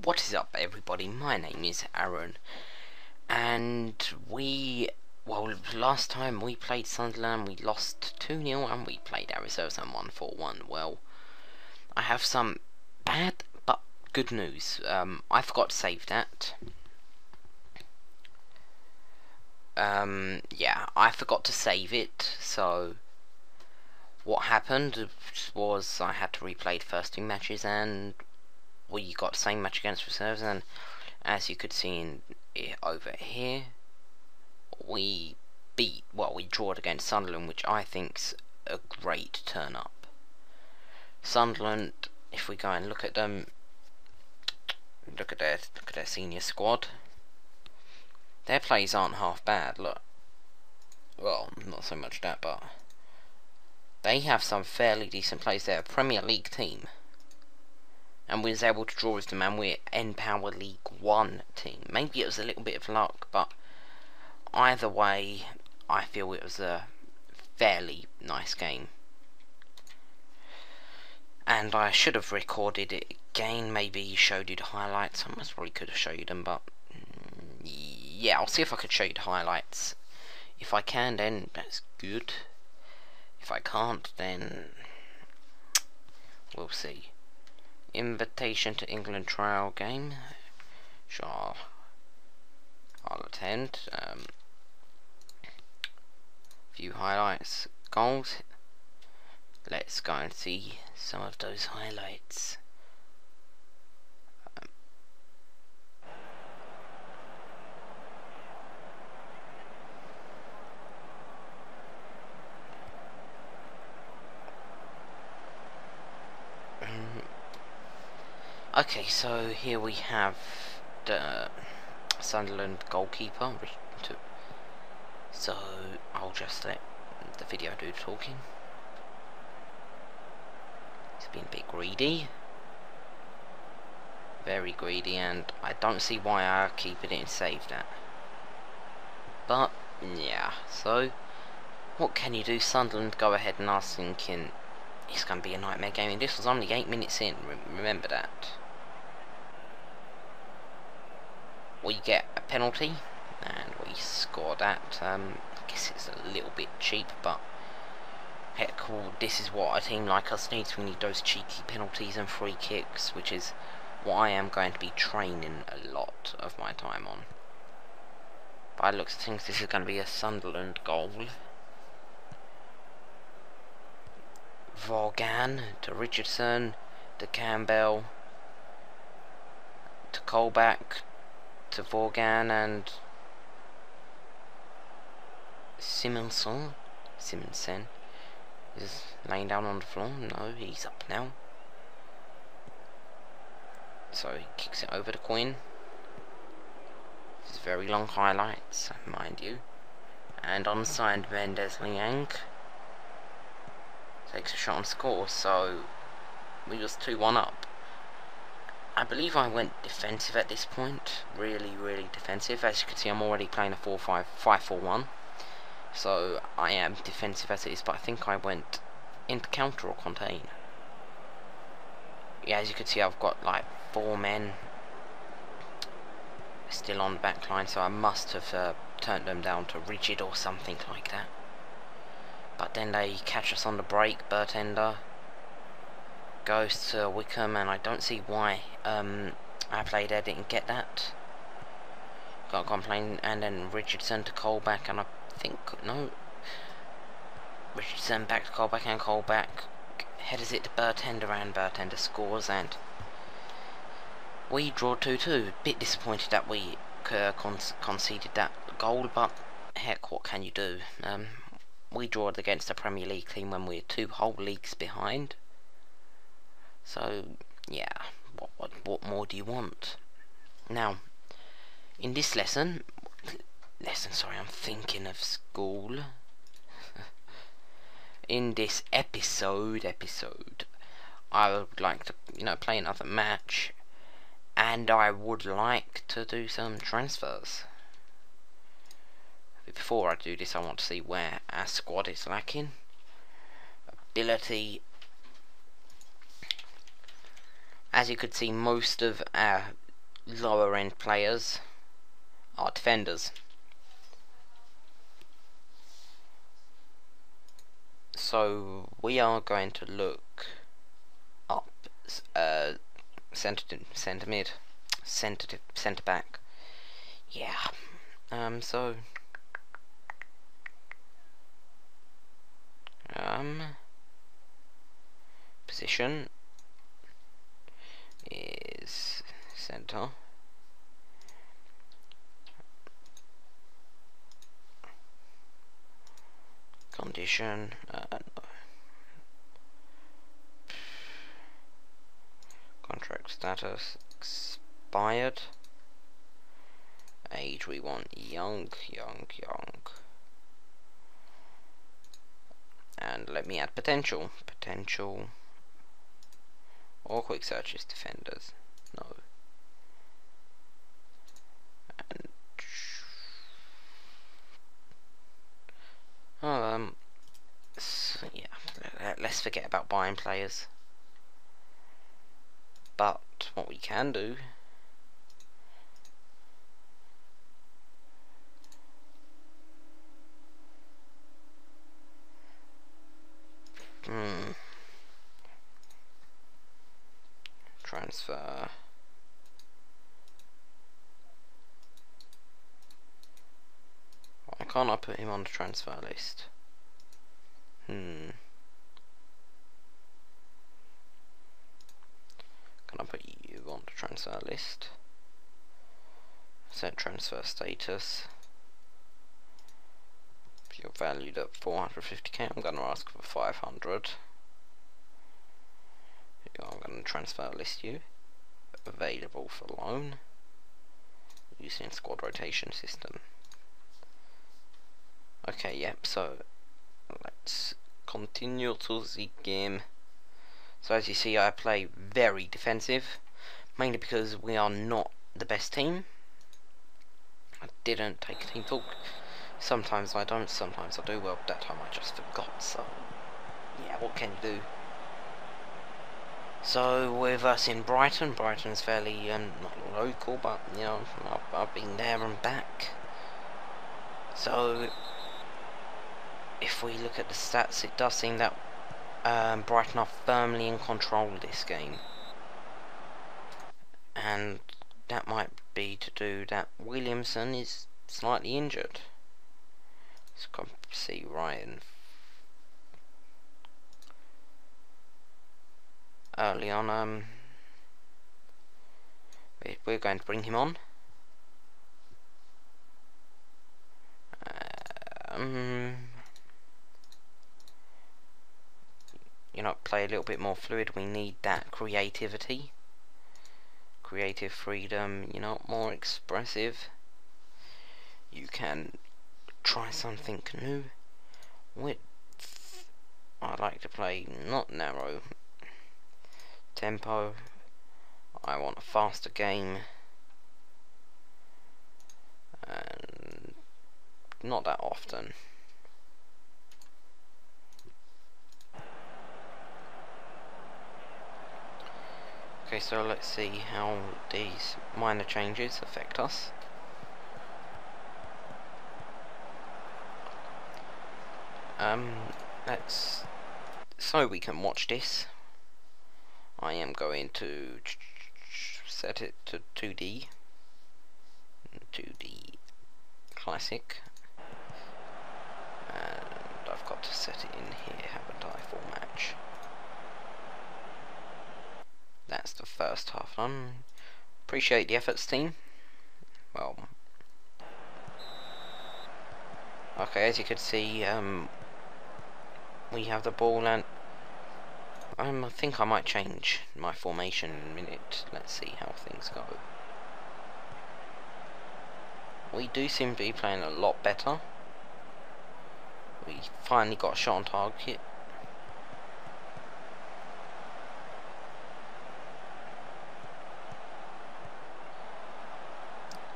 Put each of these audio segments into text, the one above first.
What is up, everybody? My name is Aaron, and last time we played Sunderland, we lost 2-0, and we played our reserves and won 4-1. Well, I have some bad but good news. I forgot to save that. Yeah, I forgot to save it, so what happened was I had to replay the first 2 matches, and we got the same match against reserves, and as you could see over here, we drawed against Sunderland, which I think's a great turn up. Sunderland, if we go and look at them, look at their senior squad. Their plays aren't half bad. Look, well, not so much that, but they have some fairly decent plays. They're a Premier League team, and we was able to draw with them, and we're N-Power League 1 team. Maybe it was a little bit of luck, but either way, I feel it was a fairly nice game. And I should have recorded it again, maybe showed you the highlights. I most probably could have showed you them, but yeah, I'll see if I could show you the highlights. If I can, then that's good. If I can't, then we'll see. Invitation to England trial game. Sure, I'll attend. Few highlights, goals. Let's go and see some of those highlights. Okay, so here we have the Sunderland goalkeeper. So I'll just let the video do the talking. He's been a bit greedy, very greedy, and I don't see why our keeper didn't save that. But yeah, so what can you do? Sunderland go ahead, and I was thinking it's going to be a nightmare game, and this was only 8 minutes in, remember that. We get a penalty, and we score that. I guess it's a little bit cheap, but heck, this is what a team like us needs. We need those cheeky penalties and free kicks, which is what I am going to be training a lot of my time on. By the looks of things, this is going to be a Sunderland goal. Vaughan to Richardson, to Campbell, to Colback, to Vaughan, and Simonson is laying down on the floor. No, he's up now. So he kicks it over to Quinn. This is very long highlights, mind you. And onside, Mendes Liang takes a shot and scores. So we was 2-1 up. I believe I went defensive at this point, really defensive. As you can see, I'm already playing a 5-4-1, so I am defensive as it is, but I think I went into counter or contain. Yeah, as you can see, I've got like 4 men still on the back line, so I must have turned them down to rigid or something like that. But then they catch us on the break. Bertender goes to Wickham, and I don't see why our player there didn't get that. Got complain, and then Richardson to Colback, and I think no. Richardson back to Colback, and Colback headers it to Bertender, and Bertender scores, and we draw 2-2. Bit disappointed that we conceded that goal, but heck, what can you do? We drawed against a Premier League team when we're 2 whole leagues behind. So yeah, what more do you want? Now, in this lesson, sorry, I'm thinking of school. In this episode, I would like to, play another match, and I would like to do some transfers. Before I do this, I want to see where our squad is lacking. Ability. As you could see, most of our lower end players are defenders. So we are going to look up centre mid, centre back. Yeah. So position is centre. Condition, no. Contract status expired. Age we want young. And let me add potential. Or quick searches defenders. No. And so yeah, let's forget about buying players. But what we can do transfer. Why can't I put him on the transfer list? Can I put you on the transfer list? Set transfer status. If you're valued at 450k, I'm going to ask for 500. I'm going to transfer list you. Available for loan. Using squad rotation system. Okay, yep, so let's continue to the game. So as you see, I play very defensive, mainly because we are not the best team. I didn't take a team talk. Sometimes I don't, sometimes I do. Well, that time I just forgot, so yeah, what can you do? So we're versing Brighton. Brighton's fairly not local, but you know, I've been there and back. So if we look at the stats, it does seem that Brighton are firmly in control of this game, and that might be to do that Williamson is slightly injured. Let's come see Ryan early on. We're going to bring him on. You know, play a little bit more fluid. We need that creativity, creative freedom. You know, more expressive. You can try something new. Width, I like to play not narrow. Tempo, I want a faster game, and not that often. Okay, so let's see how these minor changes affect us. Let's, so we can watch this, I am going to set it to 2D classic, and I've got to set it in here, haven't I, for match. That's the first half done. Appreciate the efforts, team. Well, okay, as you can see, we have the ball, and I think I might change my formation in a minute. Let's see how things go. We do seem to be playing a lot better. We finally got a shot on target.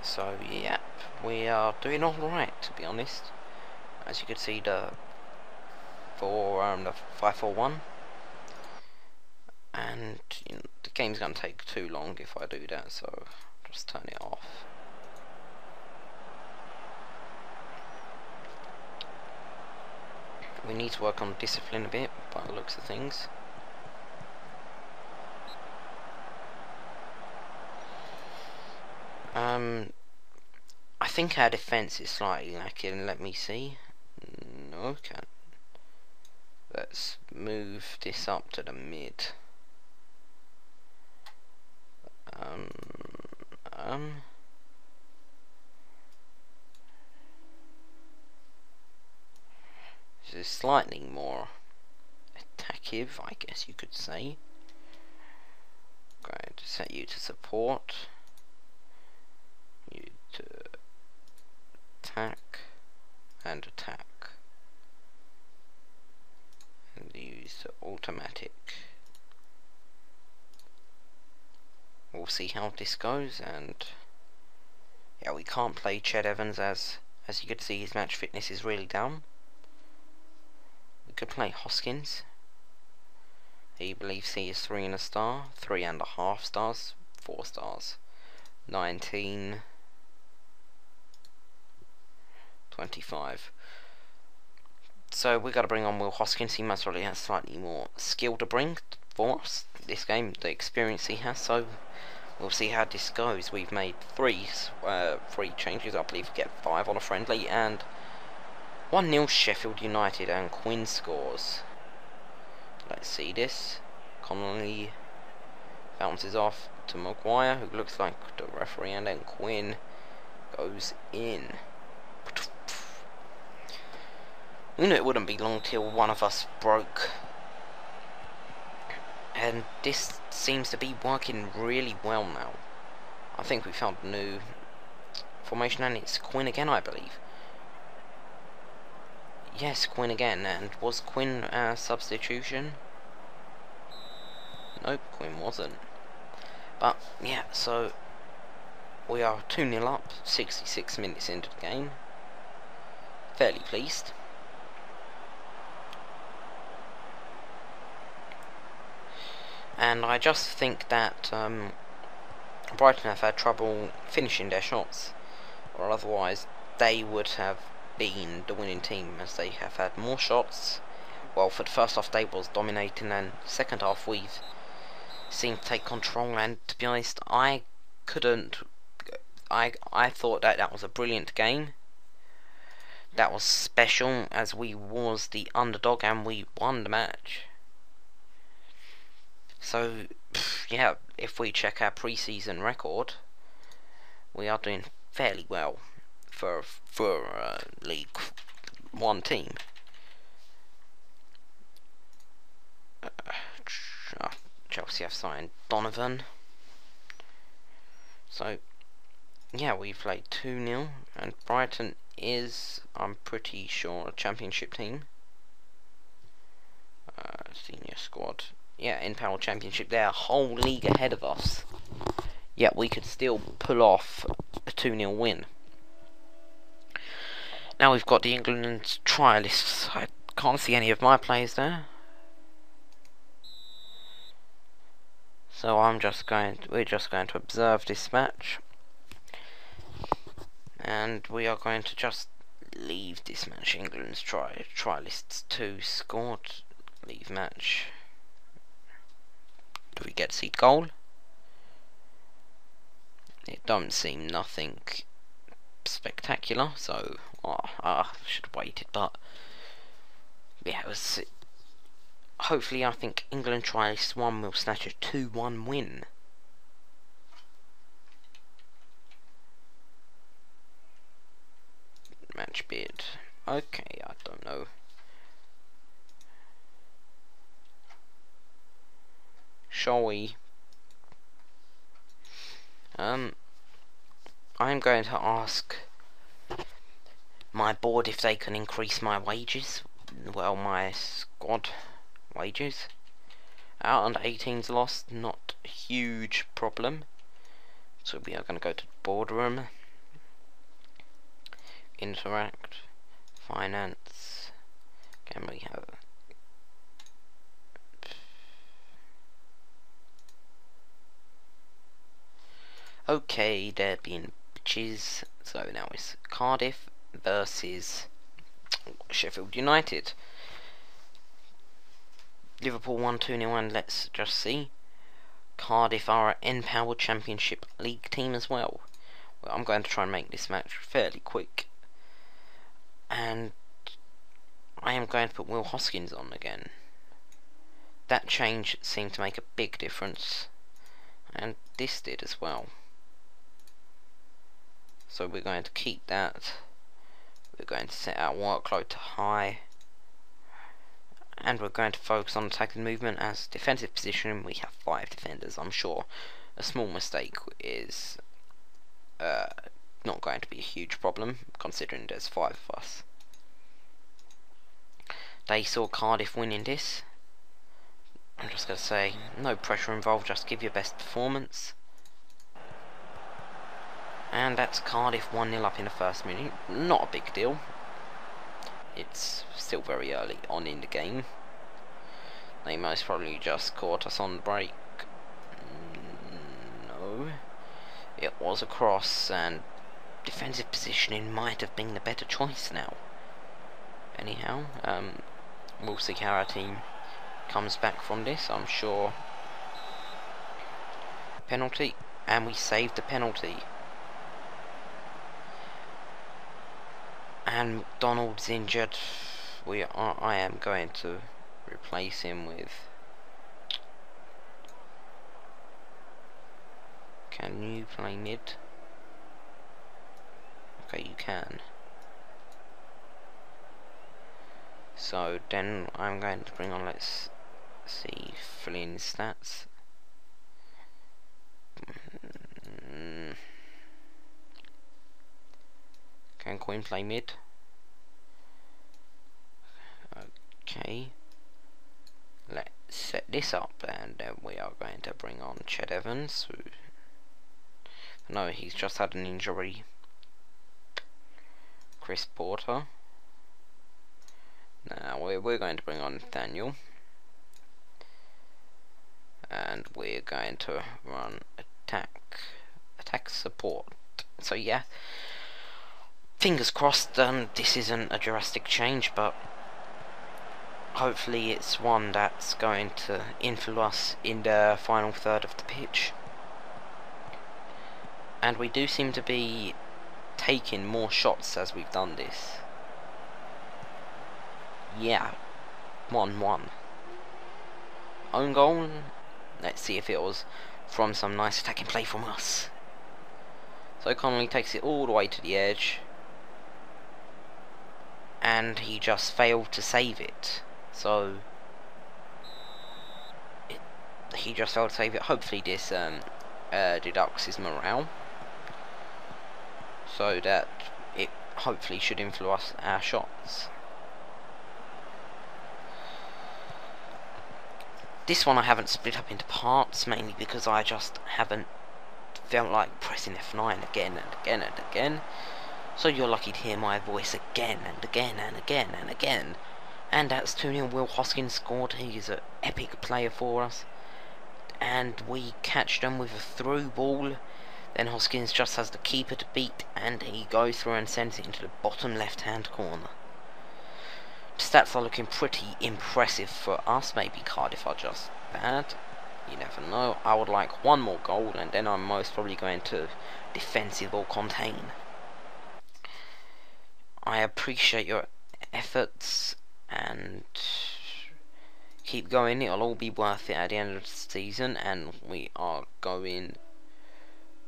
So yeah, we are doing alright, to be honest. As you can see, the 5-4-1, and you know, the game's gonna take too long if I do that, so just turn it off. We need to work on discipline a bit by the looks of things. I think our defence is slightly lacking. Let me see. No, can't. Let's move this up to the mid. This is slightly more attackive, I guess you could say. Going to set you to support. You to attack and attack. And use the automatic. We'll see how this goes, and yeah, we can't play Ched Evans as you can see his match fitness is really down. We could play Hoskins. He believes he is 3 and a star, 3.5 stars, 4 stars, 19, 25. So we got to bring on Will Hoskins. He most probably has slightly more skill to bring for us this game, the experience he has. So we'll see how this goes. We've made three changes. I believe we get 5 on a friendly, and 1-0 Sheffield United, and Quinn scores. Let's see this. Connolly bounces off to Maguire, who looks like the referee, and then Quinn goes in. We knew it wouldn't be long till one of us broke. And this seems to be working really well now. I think we found a new formation, and it's Quinn again, I believe. Yes, Quinn again. And was Quinn a substitution? Nope, Quinn wasn't. But yeah, so we are 2-0 up, 66 minutes into the game. Fairly pleased. And I just think that Brighton have had trouble finishing their shots, or otherwise they would have been the winning team, as they have had more shots. Well, for the first half they was dominating, and second half we've seemed to take control, and to be honest, I thought that was a brilliant game. That was special, as we was the underdog and we won the match. So yeah, if we check our pre-season record, we are doing fairly well for League One team. Chelsea have signed Donovan. So yeah, we played 2-0, and Brighton is, I'm pretty sure, a championship team. Senior squad. Yeah, in Panel Championship, they're a whole league ahead of us. Yet we could still pull off a 2-0 win. Now we've got the England trialists. I can't see any of my players there. So we're just going to observe this match. And we are going to just leave this match. England's trialists 2 scored. Leave match. Do we get to see the goal? It don't seem nothing spectacular, so I should have waited, but yeah, it was. Hopefully, I think England trialists 1 will snatch a 2-1 win. Match bid. Okay, I don't know. Shall we? I'm going to ask my board if they can increase my wages. Well, my squad wages. Our under 18's lost, not a huge problem. So we are going to go to the boardroom. Interact. Finance. Can we have... Okay, there being bitches. So now it's Cardiff versus Sheffield United. Liverpool won 2-0, and let's just see. Cardiff are an Empowered Championship League team as well. I'm going to try and make this match fairly quick. And I am going to put Will Hoskins on again. That change seemed to make a big difference. And this did as well. So we're going to keep that. We're going to set our workload to high. And we're going to focus on attacking movement. As defensive position, we have 5 defenders. I'm sure a small mistake is not going to be a huge problem, considering there's 5 of us. They saw Cardiff winning this. I'm just going to say, no pressure involved, just give your best performance. And that's Cardiff 1-0 up in the first minute. Not a big deal. It's still very early on in the game. They most probably just caught us on the break. No. It was a cross, and defensive positioning might have been the better choice now. Anyhow, we'll see how our team comes back from this. I'm sure. Penalty, and we saved the penalty. And McDonald's injured. I am going to replace him with. Can you play mid? Okay, you can. So then I'm going to bring on, let's see, Flynn's stats. Can Quinn play mid? Okay. Let's set this up, and then we are going to bring on Ched Evans. No, he's just had an injury. Chris Porter. Now we're going to bring on Nathaniel, and we're going to run attack support. So yeah, fingers crossed. This isn't a drastic change, but hopefully it's one that's going to influence us in the final third of the pitch. And we do seem to be taking more shots as we've done this. Yeah, 1-1. Own goal. Let's see if it was from some nice attacking play from us. So Connolly takes it all the way to the edge, and he just failed to save it. So he just failed to save it. Hopefully this deducts his morale, so that it hopefully should influence our shots. This one I haven't split up into parts, mainly because I just haven't felt like pressing F9 again and again and again. So you're lucky to hear my voice again and again and again and again. And that's 2-0. Will Hoskins scored. He's an epic player for us. And we catch them with a through ball. Then Hoskins just has the keeper to beat, and he goes through and sends it into the bottom left hand corner. The stats are looking pretty impressive for us. Maybe Cardiff are just bad. You never know. I would like one more goal, and then I'm most probably going to defensive or contain. I appreciate your efforts, and keep going. It'll all be worth it at the end of the season, and we are going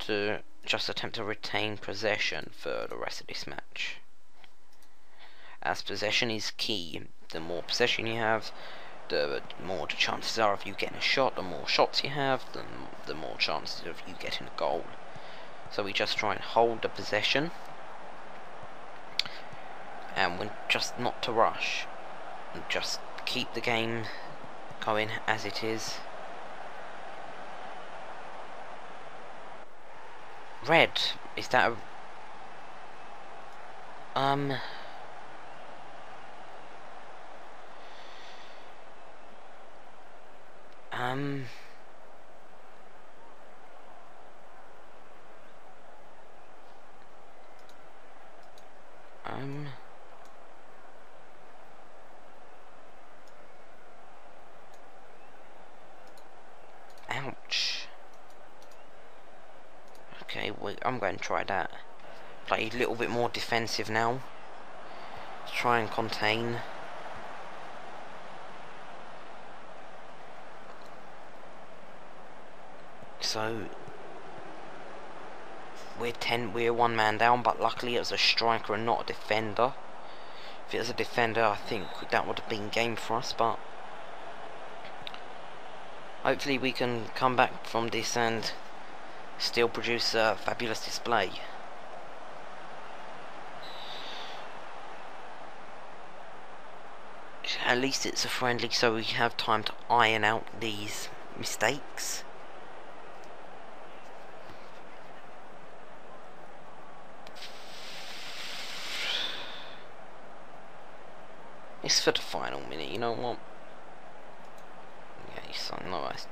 to just attempt to retain possession for the rest of this match, as possession is key. The more possession you have, the more the chances are of you getting a shot. The more shots you have, the more chances of you getting a goal. So we just try and hold the possession, and we're just not to rush, and just keep the game going as it is. Red, is that a Okay, I'm going to try that. Play a little bit more defensive now. Try and contain. So we're one man down, but luckily it was a striker and not a defender. If it was a defender, I think that would have been game for us, but hopefully we can come back from this and still produce a fabulous display. At least it's a friendly, so we have time to iron out these mistakes. It's for the final minute, you know what? Okay, so nice.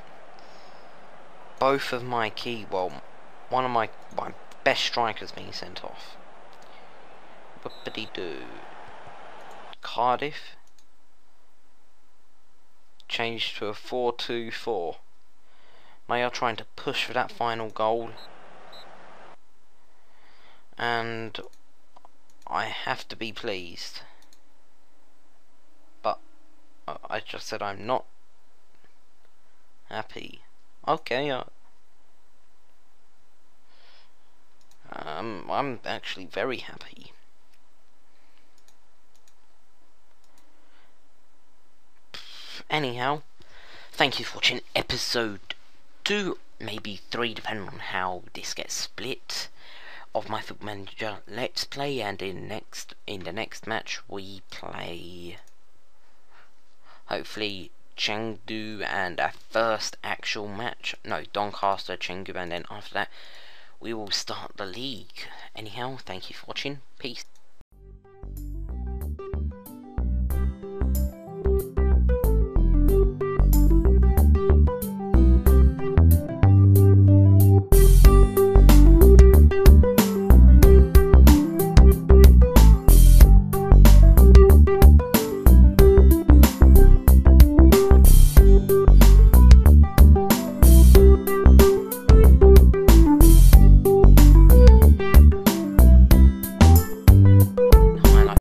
Both of my one of my best strikers being sent off. Whoopity-doo. Cardiff changed to a 4-2-4. They are trying to push for that final goal, and I have to be pleased. But I just said I'm not happy. Okay, I'm actually very happy. Anyhow, thank you for watching episode 2, maybe 3, depending on how this gets split, of my Football Manager Let's Play. And in the next match we play, hopefully, Chengdu, and our first actual match, no, Doncaster, Chengdu, and then after that we will start the league. Anyhow, thank you for watching. Peace.